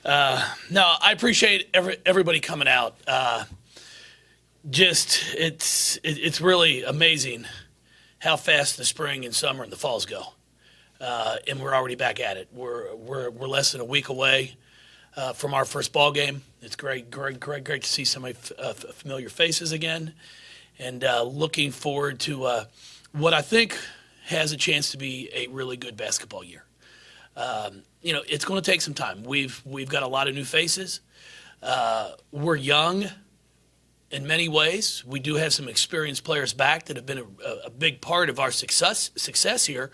No, I appreciate everybody coming out. It's really amazing how fast the spring and summer and the falls go, and we're already back at it. We're less than a week away from our first ball game. It's great to see so many familiar faces again, and looking forward to what I think has a chance to be a really good basketball year. It's going to take some time. We've got a lot of new faces. We're young in many ways. We do have some experienced players back that have been a big part of our success here,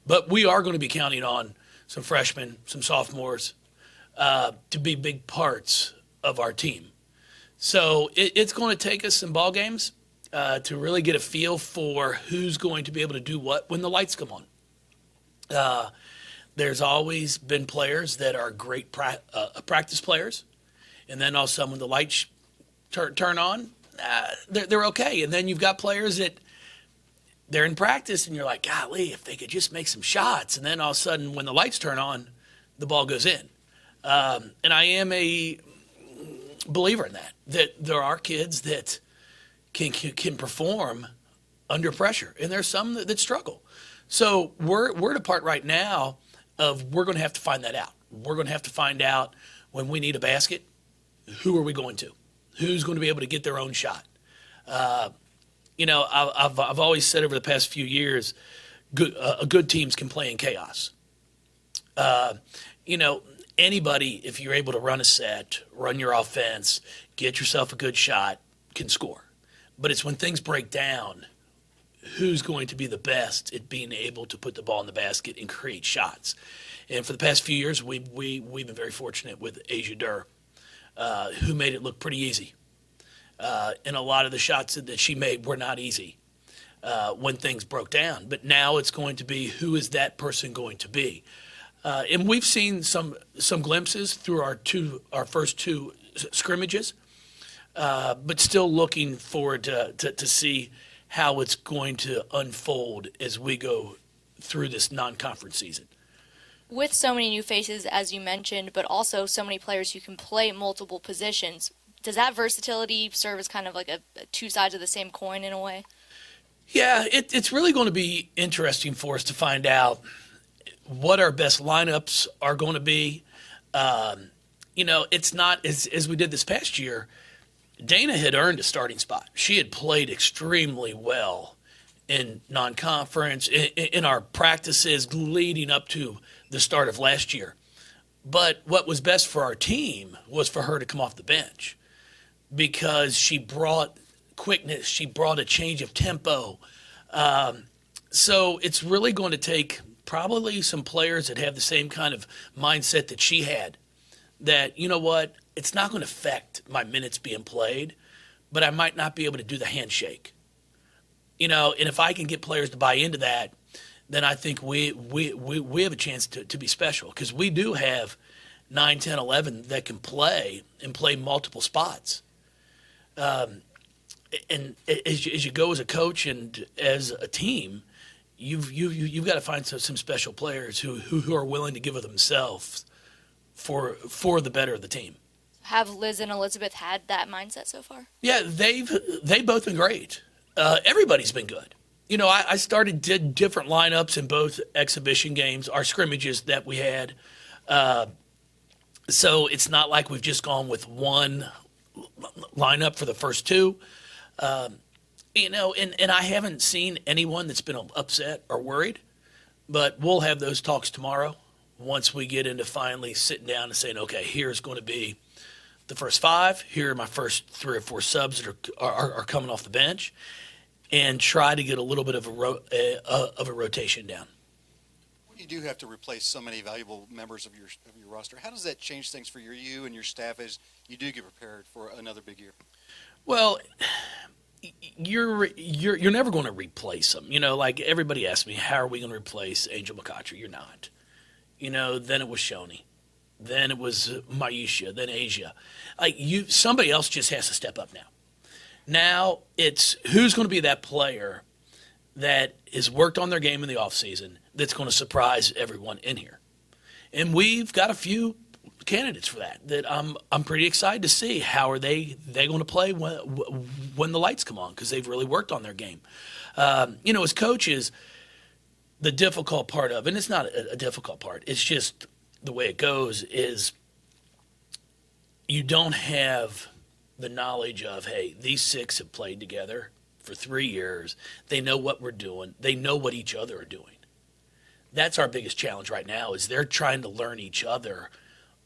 but we are going to be counting on some freshmen, some sophomores to be big parts of our team. So it's going to take us some ball games to really get a feel for who's going to be able to do what when the lights come on. There's always been players that are great practice players, and then all of a sudden when the lights turn on, they're okay. And then you've got players that they're in practice, and you're like, golly, if they could just make some shots. And then all of a sudden when the lights turn on, the ball goes in. And I am a believer in that there are kids that can perform under pressure, and there's some that struggle. So we're at a part right now of we're going to have to find that out. We're going to have to find out when we need a basket, who are we going to? Who's going to be able to get their own shot? I've always said over the past few years, good teams can play in chaos. Anybody, if you're able to run a set, run your offense, get yourself a good shot, can score. But it's when things break down, who's going to be the best at being able to put the ball in the basket and create shots. And for the past few years, we've been very fortunate with Asia Durr, who made it look pretty easy. And a lot of the shots that she made were not easy when things broke down. But now it's going to be, who is that person going to be? And we've seen some glimpses through our first two scrimmages, but still looking forward to see how it's going to unfold as we go through this non-conference season. With so many new faces, as you mentioned, but also so many players who can play multiple positions, does that versatility serve as kind of like a two sides of the same coin in a way? Yeah, it's really going to be interesting for us to find out what our best lineups are going to be. It's not as we did this past year. Dana had earned a starting spot. She had played extremely well in non-conference, in our practices leading up to the start of last year. But what was best for our team was for her to come off the bench because she brought quickness. She brought a change of tempo. So it's really going to take probably some players that have the same kind of mindset that she had, that, you know what, it's not going to affect my minutes being played, but I might not be able to do the handshake. And if I can get players to buy into that, then I think we have a chance to be special, because we do have 9, 10, 11 that can play and play multiple spots. And as you go as a coach and as a team, you've got to find some special players who are willing to give of themselves for the better of the team. Have Liz and Elizabeth had that mindset so far? Yeah, they've both been great. Everybody's been good. I did different lineups in both exhibition games, our scrimmages that we had. So it's not like we've just gone with one lineup for the first two. And I haven't seen anyone that's been upset or worried, but we'll have those talks tomorrow once we get into finally sitting down and saying, okay, here's going to be the first 5. Here are my first 3 or 4 subs that are coming off the bench, and try to get a little bit of a rotation down. When you do have to replace so many valuable members of your roster, how does that change things for you and your staff as you do get prepared for another big year? Well, you're never going to replace them. Like everybody asks me, how are we going to replace Angel McCottry? You're not. Then it was Shoni. Then it was Maisha, then Asia. Somebody else just has to step up now. Now it's who's going to be that player that has worked on their game in the offseason that's going to surprise everyone in here. And we've got a few candidates for that I'm pretty excited to see how are they going to play when the lights come on, because they've really worked on their game. As coaches, the difficult part of, and it's not a difficult part, it's just the way it goes, is you don't have the knowledge of, hey, these 6 have played together for 3 years. They know what we're doing. They know what each other are doing. That's our biggest challenge right now, is they're trying to learn each other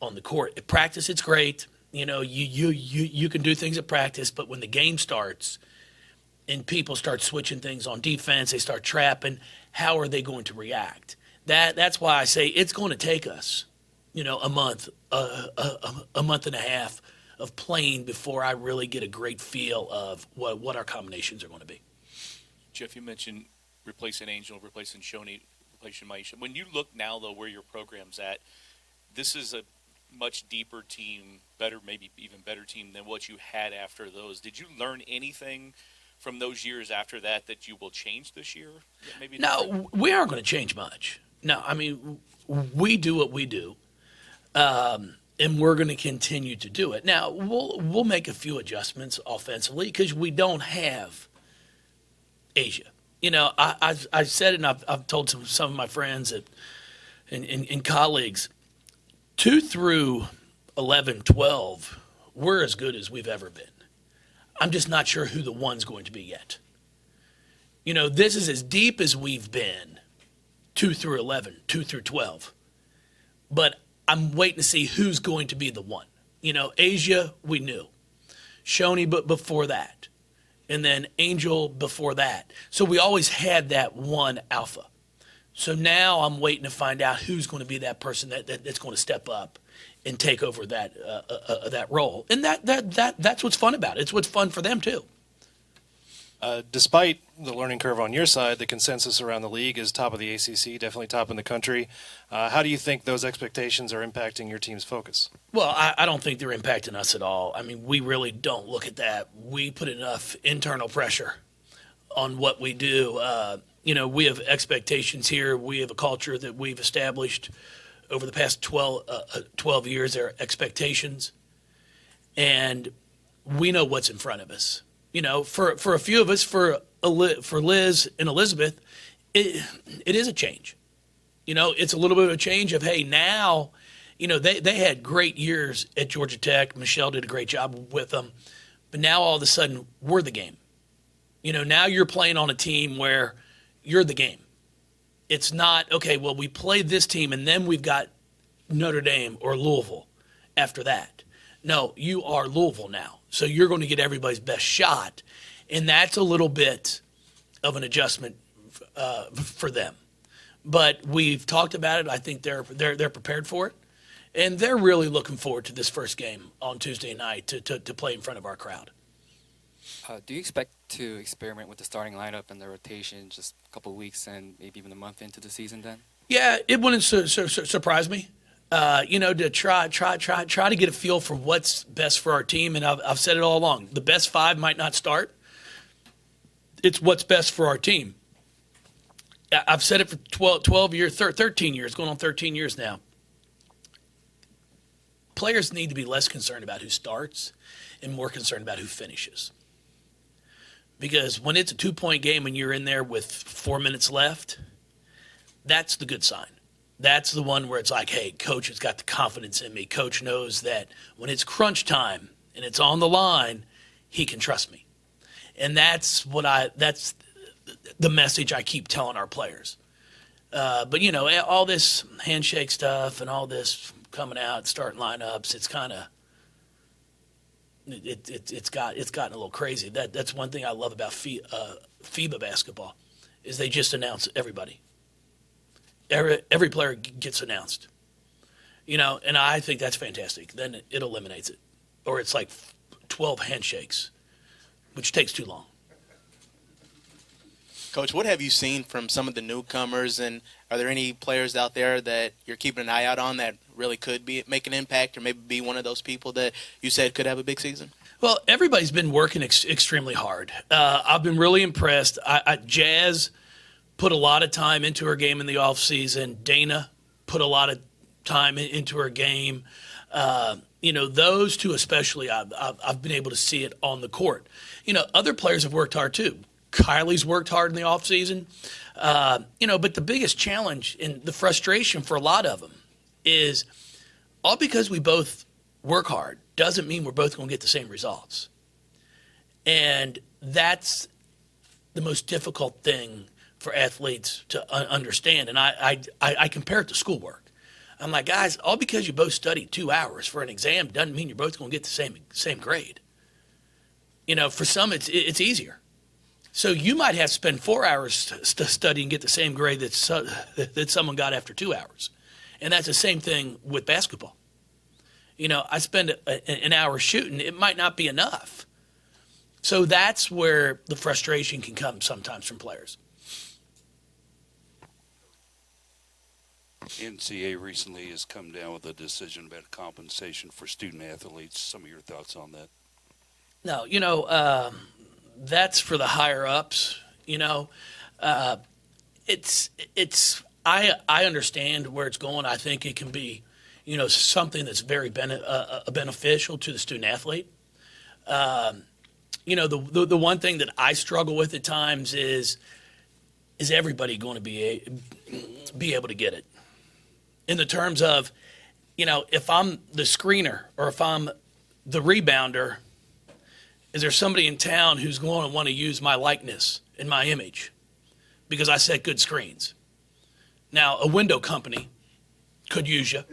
on the court. At practice, it's great. You can do things at practice, but when the game starts and people start switching things on defense, they start trapping, how are they going to react? That's why I say it's going to take us, a month, a month and a half of playing before I really get a great feel of what our combinations are going to be. Jeff, you mentioned replacing Angel, replacing Shoney, replacing Maisha. When you look now, though, where your program's at, this is a much deeper team, better, maybe even better team than what you had after those. Did you learn anything from those years after that you will change this year? Maybe no, we aren't going to change much. No, I mean, we do what we do. And we're going to continue to do it. Now, we'll make a few adjustments offensively because we don't have Asia. I've said it, and I've told some of my friends and colleagues, 2 through 11, 12, we're as good as we've ever been. I'm just not sure who the one's going to be yet. This is as deep as we've been, 2 through 11, 2 through 12. But I'm waiting to see who's going to be the one. Asia, we knew. Shoney, but before that. And then Angel before that. So we always had that one alpha. So now I'm waiting to find out who's going to be that person that's going to step up and take over that role. And that's what's fun about it. It's what's fun for them too. Despite the learning curve on your side, the consensus around the league is top of the ACC, definitely top in the country. How do you think those expectations are impacting your team's focus? Well, I don't think they're impacting us at all. I mean, we really don't look at that. We put enough internal pressure on what we do. We have expectations here. We have a culture that we've established over the past 12 years. There are expectations, and we know what's in front of us. For a few of us, for Liz and Elizabeth, it is a change. It's a little bit of a change of, hey, now, they had great years at Georgia Tech. Michelle did a great job with them. But now all of a sudden, we're the game. Now you're playing on a team where you're the game. It's not, okay, well, we played this team, and then we've got Notre Dame or Louisville after that. No, you are Louisville now. So you're going to get everybody's best shot. And that's a little bit of an adjustment for them. But we've talked about it. I think they're prepared for it. And they're really looking forward to this first game on Tuesday night to play in front of our crowd. Do you expect to experiment with the starting lineup and the rotation just a couple of weeks and maybe even a month into the season then? Yeah, it wouldn't surprise me. To try to get a feel for what's best for our team. And I've said it all along. The best 5 might not start. It's what's best for our team. I've said it for 12 years, 13 years, going on 13 years now. Players need to be less concerned about who starts and more concerned about who finishes. Because when it's a 2-point game and you're in there with 4 minutes left, that's the good sign. That's the one where it's like, hey, coach has got the confidence in me. Coach knows that when it's crunch time and it's on the line, he can trust me. And that's the message I keep telling our players. But all this handshake stuff and all this coming out, starting lineups, it's kind of it's gotten a little crazy. That's one thing I love about FIBA basketball is they just announce everybody. Every player gets announced, and I think that's fantastic. Then it eliminates it. Or it's like 12 handshakes, which takes too long. Coach, what have you seen from some of the newcomers, and are there any players out there that you're keeping an eye out on that really could make an impact or maybe be one of those people that you said could have a big season? Well, everybody's been working extremely hard. I've been really impressed. Jazz put a lot of time into her game in the offseason. Dana put a lot of time into her game. Those two especially, I've been able to see it on the court. Other players have worked hard too. Kylie's worked hard in the offseason. But the biggest challenge and the frustration for a lot of them is all because we both work hard doesn't mean we're both going to get the same results. And that's the most difficult thing for athletes to understand. And I compare it to schoolwork. I'm like, guys, all because you both studied 2 hours for an exam doesn't mean you're both going to get the same grade. For some it's easier. So you might have to spend 4 hours to study and get the same grade that someone got after 2 hours. And that's the same thing with basketball. I spend an hour shooting. It might not be enough. So that's where the frustration can come sometimes from players. NCAA recently has come down with a decision about compensation for student athletes. Some of your thoughts on that? No, that's for the higher ups. I understand where it's going. I think it can be, something that's very beneficial to the student athlete. The one thing that I struggle with at times is everybody going to be able to get it? In the terms of, if I'm the screener or if I'm the rebounder, is there somebody in town who's going to want to use my likeness and my image because I set good screens? Now, a window company could use you.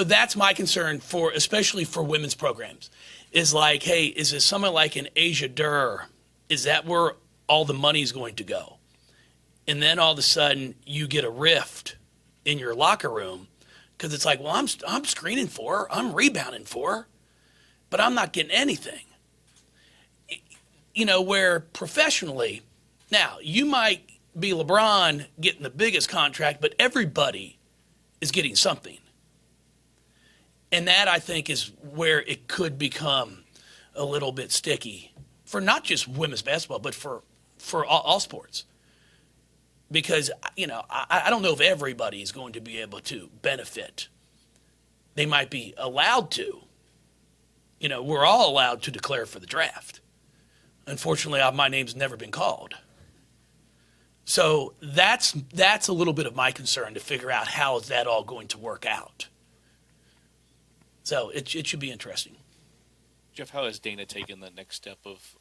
That's my concern especially for women's programs, is like, hey, is it someone like an Asia Durr? Is that where all the money is going to go? And then all of a sudden you get a rift in your locker room because it's like, well, I'm screening for her, I'm rebounding for her, but I'm not getting anything. Where professionally, now you might be LeBron getting the biggest contract, but everybody is getting something. And that, I think, is where it could become a little bit sticky for not just women's basketball, but for all sports. Because, I don't know if everybody is going to be able to benefit. They might be allowed to. We're all allowed to declare for the draft. Unfortunately, my name's never been called. So that's a little bit of my concern, to figure out how is that all going to work out. So it should be interesting. Jeff, how has Dana taken the next step of,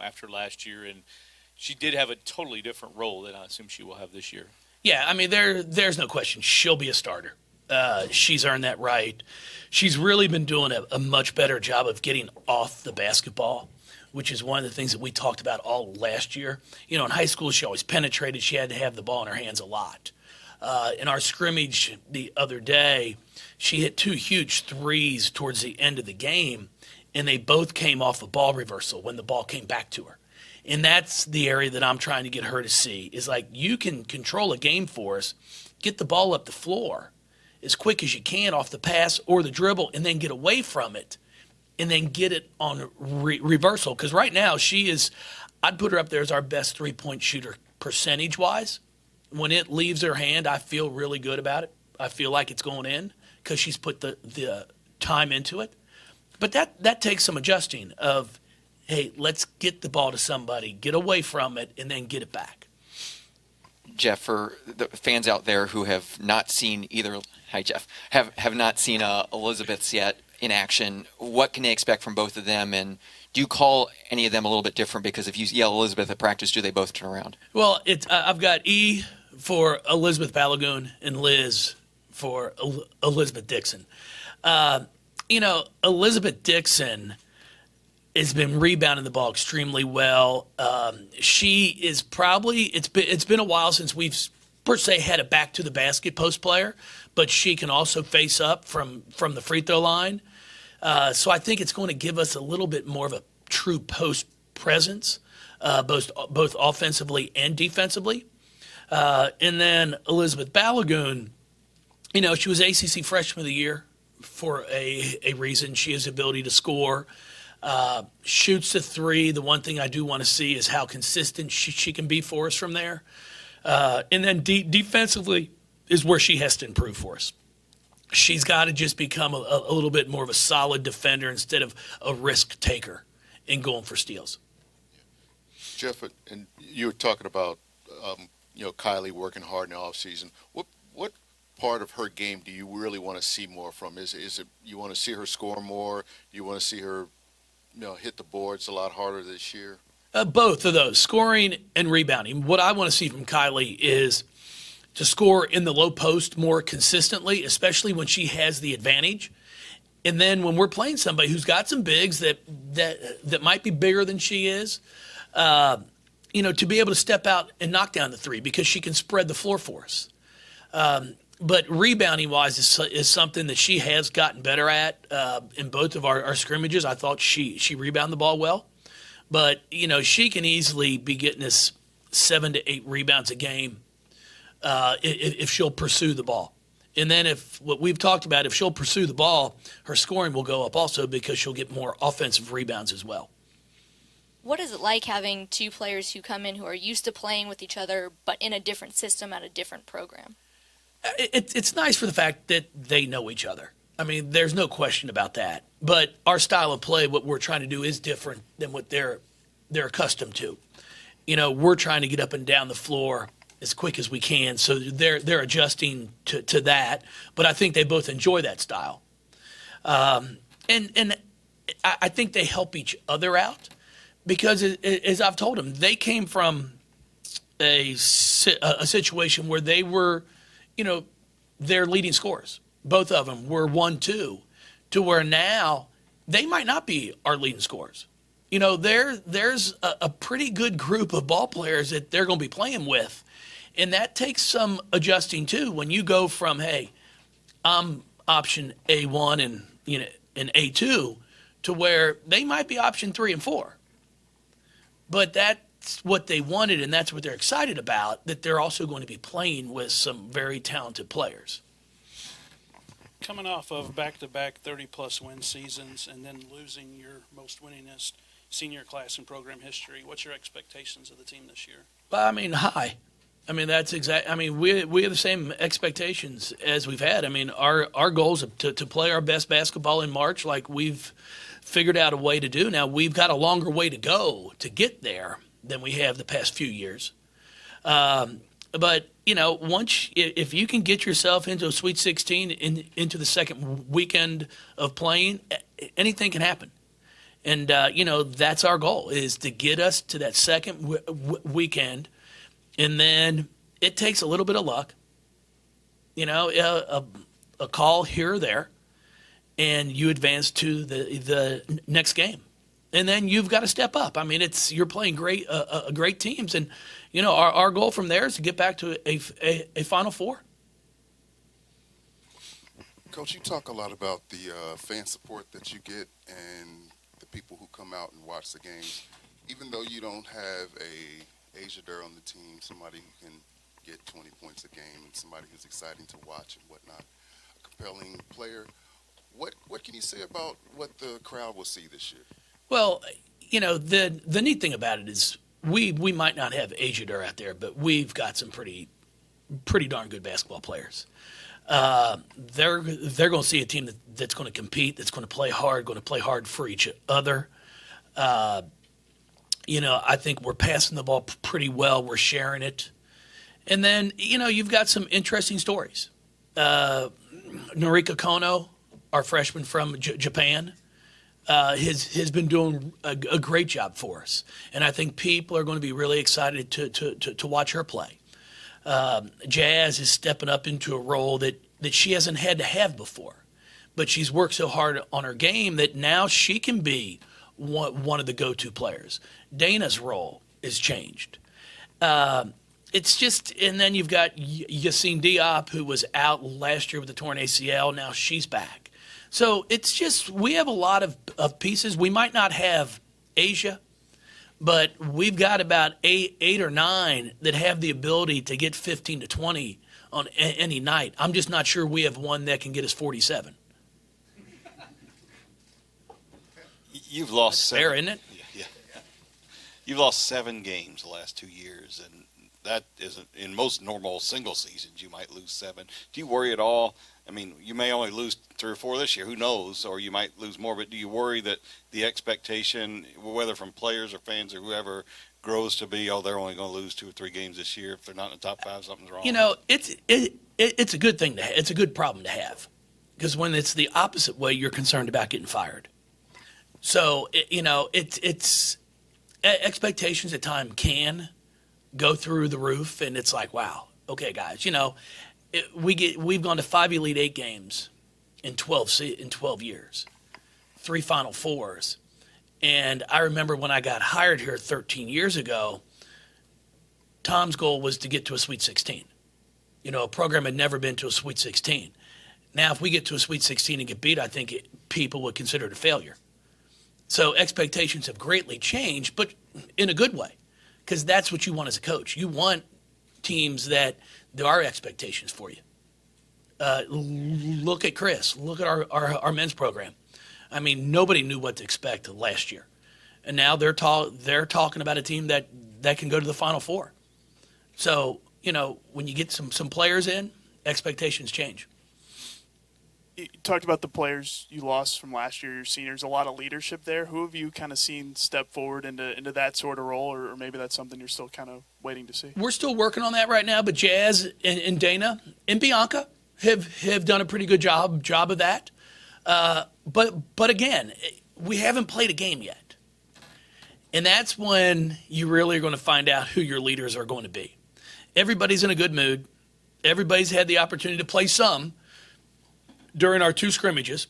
after last year? And she did have a totally different role than I assume she will have this year. Yeah, I mean, there's no question. She'll be a starter. She's earned that right. She's really been doing a much better job of getting off the basketball, which is one of the things that we talked about all last year. In high school, she always penetrated. She had to have the ball in her hands a lot. In our scrimmage the other day, she hit 2 huge threes towards the end of the game, and they both came off a ball reversal when the ball came back to her. And that's the area that I'm trying to get her to see, is like, you can control a game for us, get the ball up the floor as quick as you can off the pass or the dribble, and then get away from it and then get it on reversal. Because right now I'd put her up there as our best three-point shooter percentage-wise. When it leaves her hand, I feel really good about it. I feel like it's going in because she's put the time into it. But that takes some adjusting of, hey, let's get the ball to somebody, get away from it, and then get it back. Jeff, for the fans out there who have not seen have not seen Elizabeth's yet in action, what can they expect from both of them? And do you call any of them a little bit different? Because if you yell Elizabeth at practice, do they both turn around? Well, I've got E for Elizabeth Balogun and Liz for Elizabeth Dixon. Elizabeth Dixon has been rebounding the ball extremely well. She is probably, it's been a while since we've per se had a back to the basket post player, but she can also face up from the free throw line. So I think it's going to give us a little bit more of a true post presence, both offensively and defensively. And then Elizabeth Balogun, she was ACC Freshman of the Year for a reason. She has the ability to score. Shoots the three. The one thing I do want to see is how consistent she can be for us from there. And then defensively is where she has to improve for us. She's got to just become a little bit more of a solid defender instead of a risk taker in going for steals. Jeff, and you were talking about Kylie working hard in the offseason. What part of her game do you really want to see more from? Is it you want to see her score more? Do you want to see her hit the boards a lot harder this year? Both of those, scoring and rebounding. What I want to see from Kylie is to score in the low post more consistently, especially when she has the advantage. And then when we're playing somebody who's got some bigs that might be bigger than she is, to be able to step out and knock down the three because she can spread the floor for us. But rebounding-wise is something that she has gotten better at in both of our scrimmages. I thought she rebounded the ball well. But, she can easily be getting us 7 to 8 rebounds a game if she'll pursue the ball. And then if what we've talked about, if she'll pursue the ball, her scoring will go up also because she'll get more offensive rebounds as well. What is it like having two players who come in who are used to playing with each other but in a different system at a different program? It's nice for the fact that they know each other. I mean, there's no question about that. But our style of play, what we're trying to do is different than what they're accustomed to. We're trying to get up and down the floor as quick as we can, so they're adjusting to that. But I think they both enjoy that style, and I think they help each other out because, as I've told them, they came from a situation where they were, their leading scorers. Both of them were 1-2, to where now they might not be our leading scorers. There's a pretty good group of ball players that they're going to be playing with. And that takes some adjusting too. When you go from, hey, I'm option A1 and A2 to where they might be option 3 and 4. But that's what they wanted and that's what they're excited about, that they're also going to be playing with some very talented players. Coming off of back-to-back 30-plus win seasons and then losing your most winningest senior class in program history, what's your expectations of the team this year? High. That's exact. We have the same expectations as we've had. Our goal is to play our best basketball in March, like we've figured out a way to do. Now we've got a longer way to go to get there than we have the past few years. But if you can get yourself into a Sweet 16 into the second weekend of playing, anything can happen. And that's our goal, is to get us to that second weekend. And then it takes a little bit of luck, a call here or there, and you advance to the next game. And then you've got to step up. You're playing great teams, and our goal from there is to get back to a Final Four. Coach, you talk a lot about the fan support that you get and the people who come out and watch the games. Even though you don't have a Asia Durr on the team, somebody who can get 20 points a game and somebody who's exciting to watch and whatnot, a compelling player. What can you say about what the crowd will see this year? Well, the neat thing about it is we might not have Asia Durr out there, but we've got some pretty darn good basketball players. They're going to see a team that's going to compete, that's going to play hard for each other. I think we're passing the ball pretty well. We're sharing it. And then, you've got some interesting stories. Noriko Kono, our freshman from Japan, has been doing a great job for us. And I think people are going to be really excited to watch her play. Jazz is stepping up into a role that she hasn't had to have before. But she's worked so hard on her game that now she can be one of the go-to players. Dana's role is changed. It's just, and then you've got Yassine Diop, who was out last year with a torn ACL. Now she's back. So it's just, we have a lot of pieces. We might not have Asia, but we've got about eight or nine that have the ability to get 15 to 20 on any night. I'm just not sure we have one that can get us 47. You've lost fair, isn't it? Yeah. You've lost 7 games the last 2 years, and that isn't in most normal single seasons. You might lose 7. Do you worry at all? I mean, you may only lose 3 or 4 this year. Who knows? Or you might lose more. But do you worry that the expectation, whether from players or fans or whoever, grows to be, oh, they're only going to lose 2 or 3 games this year. If they're not in the top 5, something's wrong. You know, it's a good thing to have. It's a good problem to have, because when it's the opposite way, you're concerned about getting fired. So it's expectations at times can go through the roof, and it's like, wow, okay, guys, we've gone to 5 Elite 8 games in 12 years, 3 Final Fours. And I remember when I got hired here 13 years ago, Tom's goal was to get to a Sweet 16. A program had never been to a Sweet 16. Now, if we get to a Sweet 16 and get beat, I think people would consider it a failure. So expectations have greatly changed, but in a good way, because that's what you want as a coach. You want teams that there are expectations for you. Look at Chris. Look at our men's program. I mean, nobody knew what to expect last year, and now they're talking about a team that can go to the Final Four. So when you get some players in, expectations change. You talked about the players you lost from last year, your seniors, a lot of leadership there. Who have you kind of seen step forward into that sort of role, or maybe that's something you're still kind of waiting to see? We're still working on that right now, but Jazz and Dana and Bianca have done a pretty good job of that. But again, we haven't played a game yet. And that's when you really are going to find out who your leaders are going to be. Everybody's in a good mood. Everybody's had the opportunity to play some during our 2 scrimmages.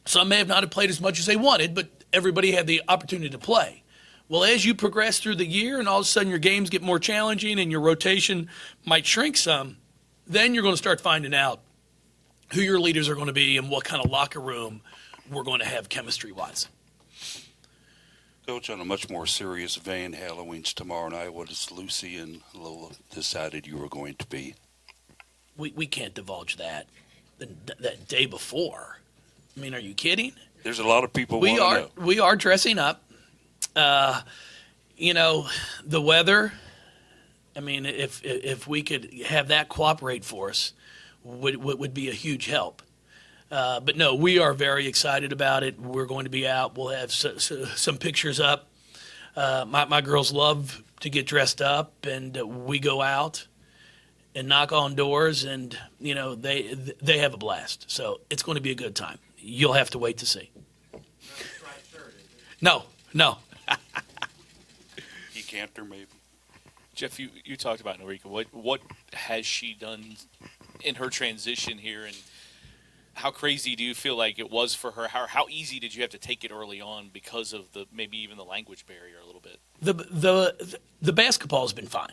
Some may have not have played as much as they wanted, but everybody had the opportunity to play. Well, as you progress through the year and all of a sudden your games get more challenging and your rotation might shrink some, then you're going to start finding out who your leaders are going to be and what kind of locker room we're going to have chemistry-wise. Coach, on a much more serious vein, Halloween's tomorrow night. What has Lucy and Lola decided you were going to be? We can't divulge that that day before. I mean, are you kidding? There's a lot of people want to know. We are dressing up. The weather, I mean, if we could have that cooperate for us, would be a huge help. But no, we are very excited about it. We're going to be out. We'll have some pictures up. My girls love to get dressed up, and we go out and knock on doors, and they have a blast. So it's going to be a good time. You'll have to wait to see. No. Decanter, maybe. Jeff, you talked about Norika. What has she done in her transition here, and how crazy do you feel like it was for her? How easy did you have to take it early on because of maybe even the language barrier a little bit? The basketball has been fine.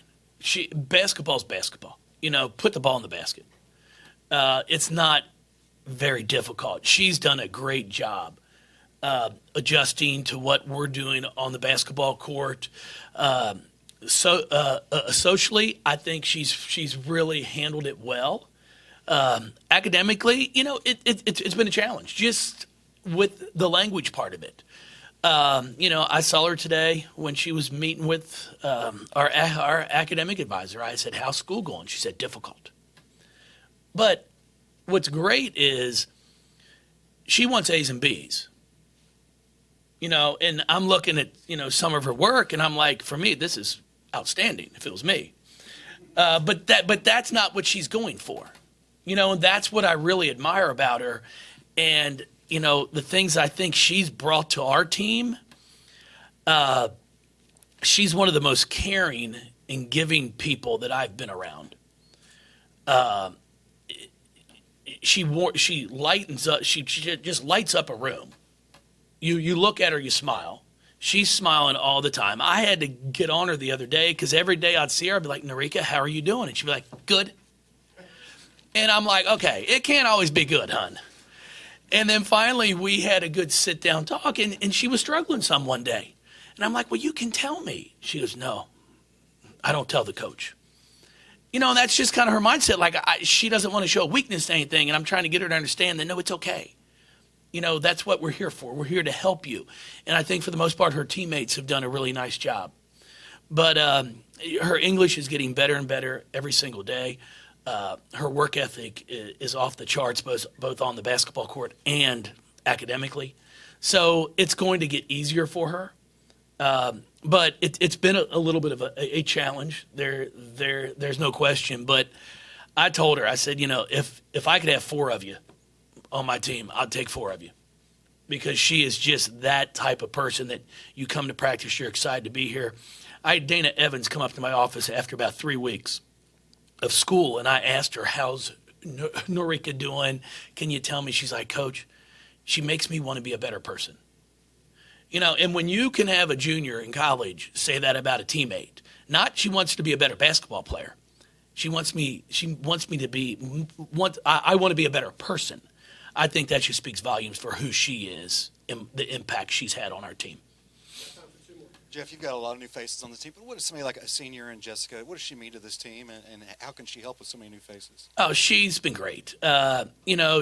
Basketball's basketball. Put the ball in the basket. It's not very difficult. She's done a great job adjusting to what we're doing on the basketball court. Socially, I think she's really handled it well. Academically, it's been a challenge just with the language part of it. I saw her today when she was meeting with our academic advisor. I said, "How's school going?" She said, "Difficult." But what's great is she wants A's and B's. And I'm looking at, some of her work, and I'm like, for me, this is outstanding if it was me. But that's not what she's going for. And that's what I really admire about her. And, the things I think she's brought to our team, she's one of the most caring and giving people that I've been around. She lightens up. She just lights up a room. You look at her, you smile. She's smiling all the time. I had to get on her the other day because every day I'd see her, I'd be like, "Norika, how are you doing?" And she'd be like, "Good." And I'm like, "Okay, it can't always be good, hon." And then finally we had a good sit-down talk, and she was struggling some one day. And I'm like, "Well, you can tell me." She goes, "No, I don't tell the coach." And that's just kind of her mindset. Like, she doesn't want to show weakness to anything, and I'm trying to get her to understand that, no, it's okay. That's what we're here for. We're here to help you. And I think for the most part, her teammates have done a really nice job. But her English is getting better and better every single day. Her work ethic is off the charts, both on the basketball court and academically. So it's going to get easier for her. But it's been a little bit of a challenge. There's no question. But I told her, I said, if I could have 4 of you on my team, I'd take 4 of you. Because she is just that type of person that you come to practice, you're excited to be here. I had Dana Evans come up to my office after about 3 weeks of school, and I asked her, how's Norika doing? Can you tell me? She's like, Coach, she makes me want to be a better person. And when you can have a junior in college say that about a teammate, not she wants to be a better basketball player. She wants me to be, I want to be a better person. I think that just speaks volumes for who she is and the impact she's had on our team. Jeff, you've got a lot of new faces on the team, but what does somebody like a senior and Jessica, what does she mean to this team, and how can she help with so many new faces? Oh, she's been great.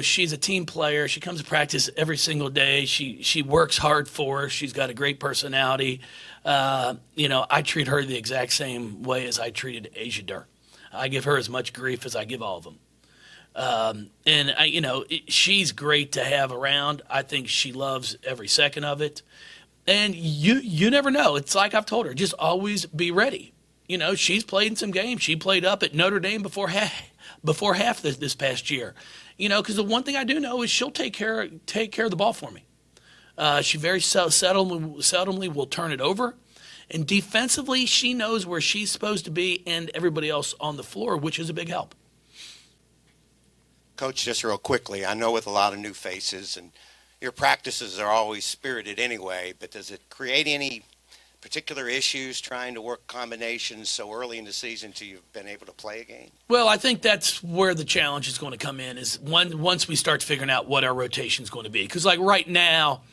She's a team player. She comes to practice every single day. She works hard for us. She's got a great personality. I treat her the exact same way as I treated Asia Durr. I give her as much grief as I give all of them. She's great to have around. I think she loves every second of it. And you never know. It's like I've told her, just always be ready. She's played in some games. She played up at Notre Dame before half this past year. Because the one thing I do know is she'll take care of the ball for me. She very seldomly will turn it over. And defensively, she knows where she's supposed to be and everybody else on the floor, which is a big help. Coach, just real quickly, I know with a lot of new faces, and your practices are always spirited anyway, but does it create any particular issues trying to work combinations so early in the season till you've been able to play a game? Well, I think that's where the challenge is going to come in, is once we start figuring out what our rotation is going to be. Because like right now,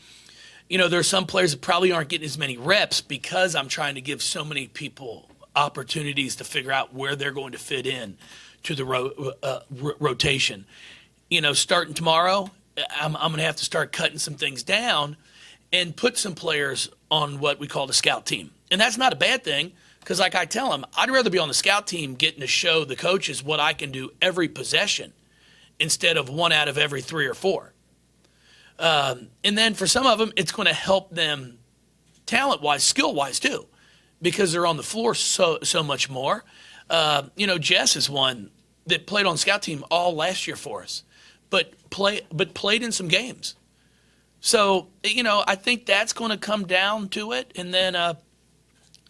there are some players that probably aren't getting as many reps because I'm trying to give so many people opportunities to figure out where they're going to fit in to the rotation. Starting tomorrow, I'm going to have to start cutting some things down and put some players on what we call the scout team. And that's not a bad thing, because like I tell them, I'd rather be on the scout team getting to show the coaches what I can do every possession instead of 1 out of every 3 or 4. And then for some of them, it's going to help them talent-wise, skill-wise too, because they're on the floor so much more. Jess is one that played on the scout team all last year for us, but played in some games. So, I think that's going to come down to it. And then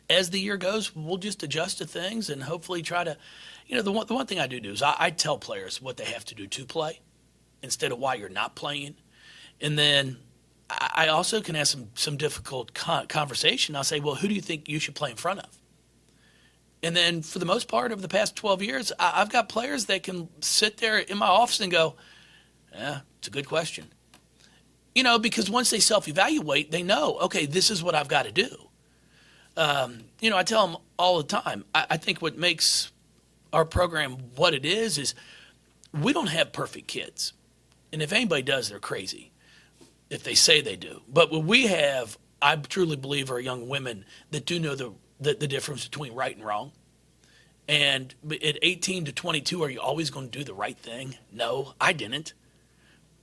as the year goes, we'll just adjust to things and hopefully try to, the one thing I do is I tell players what they have to do to play instead of why you're not playing. And then I also can have some difficult conversation. I'll say, well, who do you think you should play in front of? And then for the most part of the past 12 years, I've got players that can sit there in my office and go, yeah, it's a good question. Because once they self-evaluate, they know, okay, this is what I've got to do. I tell them all the time, I think what makes our program what it is we don't have perfect kids. And if anybody does, they're crazy if they say they do. But what we have, I truly believe, are young women that do know the difference between right and wrong. And at 18 to 22, are you always going to do the right thing? No, I didn't.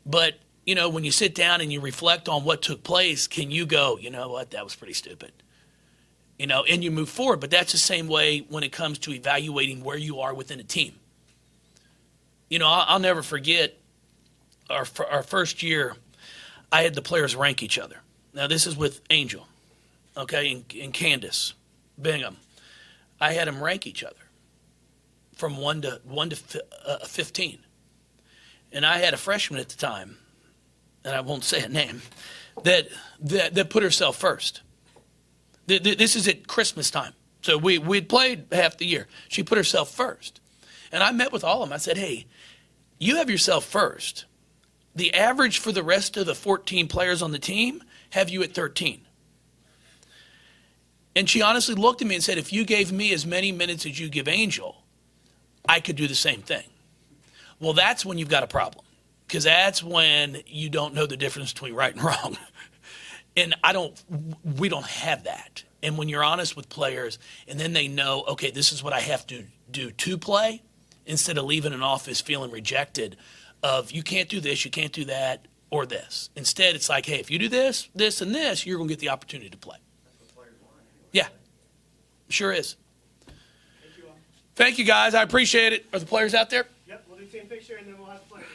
But, when you sit down and you reflect on what took place, can you go, you know what, that was pretty stupid. And you move forward. But that's the same way when it comes to evaluating where you are within a team. I'll never forget our first year, I had the players rank each other. Now, this is with Angel, okay, and Candace Bingham. I had them rank each other from 1 to 15. And I had a freshman at the time, and I won't say a name, that put herself first. This is at Christmas time. So we'd played half the year. She put herself first. And I met with all of them. I said, hey, you have yourself first. The average for the rest of the 14 players on the team have you at 13. And she honestly looked at me and said, if you gave me as many minutes as you give Angel, I could do the same thing. Well, that's when you've got a problem, because that's when you don't know the difference between right and wrong. And we don't have that. And when you're honest with players, and then they know, okay, this is what I have to do to play, instead of leaving an office feeling rejected of you can't do this, you can't do that, or this. Instead, it's like, hey, if you do this, this, and this, you're going to get the opportunity to play. Yeah, sure is. Thank you, guys. I appreciate it. Are the players out there? Yep, we'll do team picture and then we'll have the players.